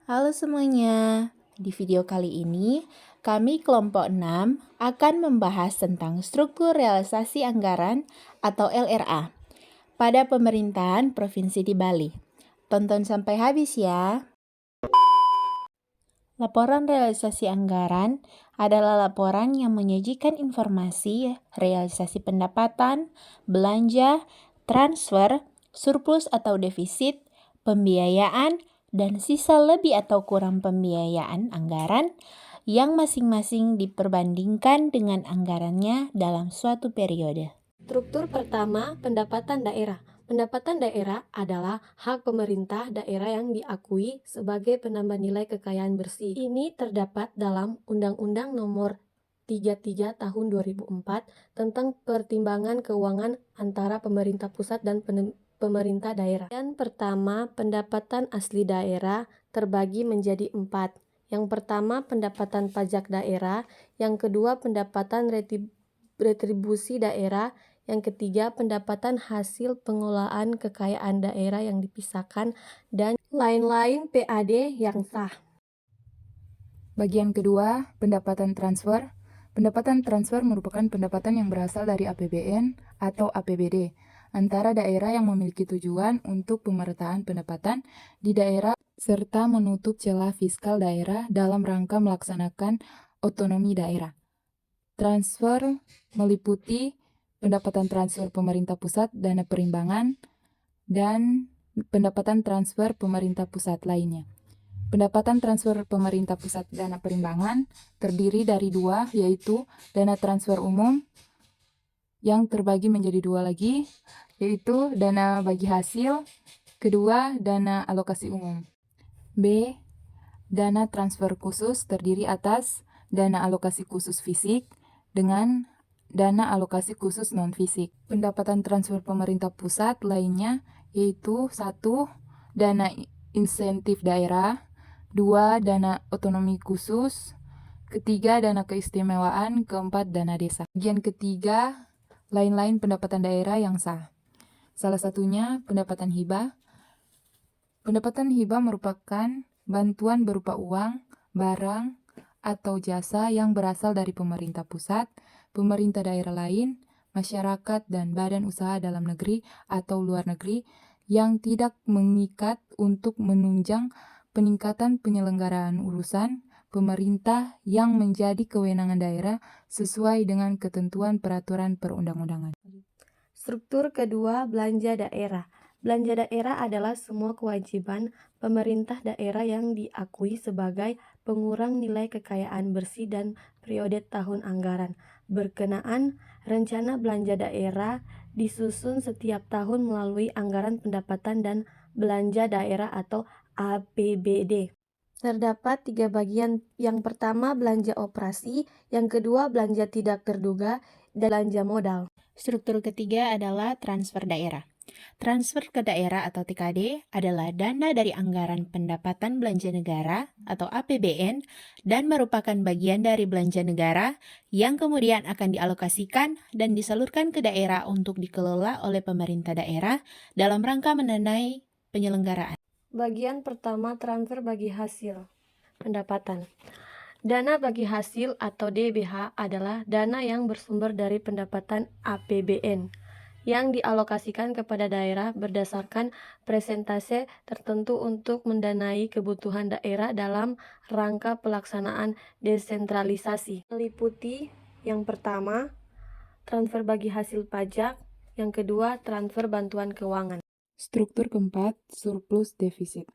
Halo semuanya, di video kali ini kami kelompok 6 akan membahas tentang struktur realisasi anggaran atau LRA pada pemerintahan Provinsi di Bali. Tonton sampai habis ya. Laporan realisasi anggaran adalah laporan yang menyajikan informasi realisasi pendapatan, belanja, transfer, surplus atau defisit, pembiayaan, dan sisa lebih atau kurang pembiayaan anggaran yang masing-masing diperbandingkan dengan anggarannya dalam suatu periode. Struktur pertama, pendapatan daerah. Pendapatan daerah adalah hak pemerintah daerah yang diakui sebagai penambah nilai kekayaan bersih. Ini terdapat dalam Undang-Undang Nomor 33 Tahun 2004 tentang pertimbangan keuangan antara pemerintah pusat dan pemerintah daerah. Yang pertama, pendapatan asli daerah terbagi menjadi 4. Yang pertama, pendapatan pajak daerah. Yang kedua, pendapatan retribusi daerah. Yang ketiga, pendapatan hasil pengelolaan kekayaan daerah yang dipisahkan dan lain-lain PAD yang sah. Bagian kedua, pendapatan transfer. Pendapatan transfer merupakan pendapatan yang berasal dari APBN atau APBD antara daerah yang memiliki tujuan untuk pemerataan pendapatan di daerah serta menutup celah fiskal daerah dalam rangka melaksanakan otonomi daerah. Transfer meliputi pendapatan transfer pemerintah pusat, dana perimbangan, dan pendapatan transfer pemerintah pusat lainnya. Pendapatan transfer pemerintah pusat dana perimbangan terdiri dari dua, yaitu dana transfer umum yang terbagi menjadi dua lagi, yaitu dana bagi hasil, kedua dana alokasi umum. B. Dana transfer khusus terdiri atas dana alokasi khusus fisik dengan dana alokasi khusus non-fisik. Pendapatan transfer pemerintah pusat lainnya yaitu 1. Dana insentif daerah, 2. Dana otonomi khusus, ketiga dana keistimewaan, keempat dana desa. Bagian ketiga, lain-lain pendapatan daerah yang sah. Salah satunya pendapatan hibah. Pendapatan hibah merupakan bantuan berupa uang, barang, atau jasa yang berasal dari pemerintah pusat, pemerintah daerah lain, masyarakat, dan badan usaha dalam negeri atau luar negeri yang tidak mengikat untuk menunjang peningkatan penyelenggaraan urusan pemerintah yang menjadi kewenangan daerah sesuai dengan ketentuan peraturan perundang-undangan. Struktur kedua, belanja daerah. Belanja daerah adalah semua kewajiban pemerintah daerah yang diakui sebagai pengurang nilai kekayaan bersih dan periode tahun anggaran. Berkenaan rencana belanja daerah disusun setiap tahun melalui anggaran pendapatan dan belanja daerah atau APBD. Terdapat 3 bagian. Yang pertama, belanja operasi. Yang kedua, belanja tidak terduga, dan belanja modal. Struktur ketiga adalah transfer daerah. Transfer ke daerah atau TKD adalah dana dari anggaran pendapatan belanja negara atau APBN dan merupakan bagian dari belanja negara yang kemudian akan dialokasikan dan disalurkan ke daerah untuk dikelola oleh pemerintah daerah dalam rangka mendanai penyelenggaraan. Bagian pertama, transfer bagi hasil pendapatan. Dana bagi hasil atau DBH adalah dana yang bersumber dari pendapatan APBN yang dialokasikan kepada daerah berdasarkan persentase tertentu untuk mendanai kebutuhan daerah dalam rangka pelaksanaan desentralisasi. Meliputi yang pertama, transfer bagi hasil pajak, yang kedua, transfer bantuan keuangan. Struktur keempat, surplus defisit,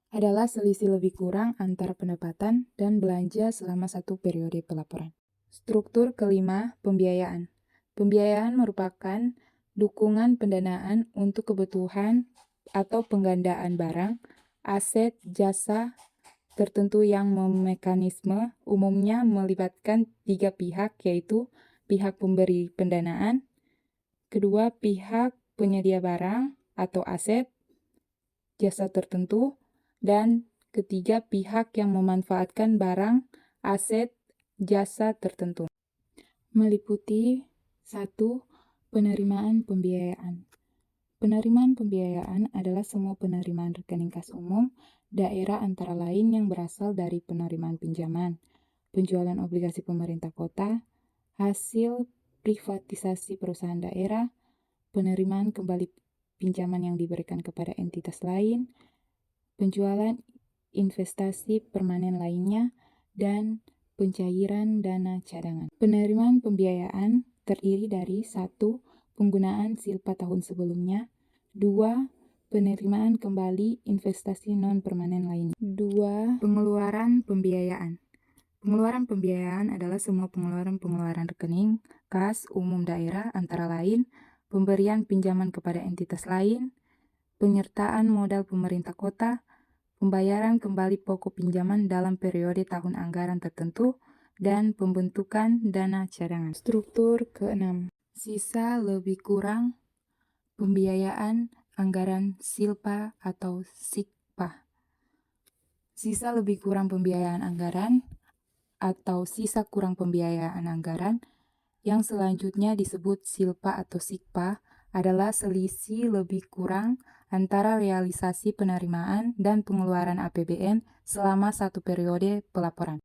adalah selisih lebih kurang antara pendapatan dan belanja selama satu periode pelaporan. Struktur kelima, pembiayaan. Pembiayaan merupakan dukungan pendanaan untuk kebutuhan atau penggandaan barang, aset, jasa tertentu yang mekanisme umumnya melibatkan tiga pihak, yaitu pihak pemberi pendanaan, kedua pihak penyedia barang atau aset, jasa tertentu, dan ketiga pihak yang memanfaatkan barang, aset, jasa tertentu. Meliputi 1. Penerimaan pembiayaan. Penerimaan pembiayaan adalah semua penerimaan rekening kas umum daerah antara lain yang berasal dari penerimaan pinjaman, penjualan obligasi pemerintah kota, hasil privatisasi perusahaan daerah, penerimaan kembali pinjaman yang diberikan kepada entitas lain, penjualan investasi permanen lainnya, dan pencairan dana cadangan. Penerimaan pembiayaan terdiri dari 1. Penggunaan silpa tahun sebelumnya. 2. Penerimaan kembali investasi non-permanen lainnya. 2. Pengeluaran pembiayaan. Pengeluaran pembiayaan adalah semua pengeluaran rekening kas umum daerah antara lain pemberian pinjaman kepada entitas lain, penyertaan modal pemerintah kota, pembayaran kembali pokok pinjaman dalam periode tahun anggaran tertentu, dan pembentukan dana cadangan. Struktur ke-6. Sisa lebih kurang pembiayaan anggaran silpa atau sikpa. Sisa lebih kurang pembiayaan anggaran atau sisa kurang pembiayaan anggaran yang selanjutnya disebut silpa atau sikpa adalah selisih lebih kurang antara realisasi penerimaan dan pengeluaran APBN selama satu periode pelaporan.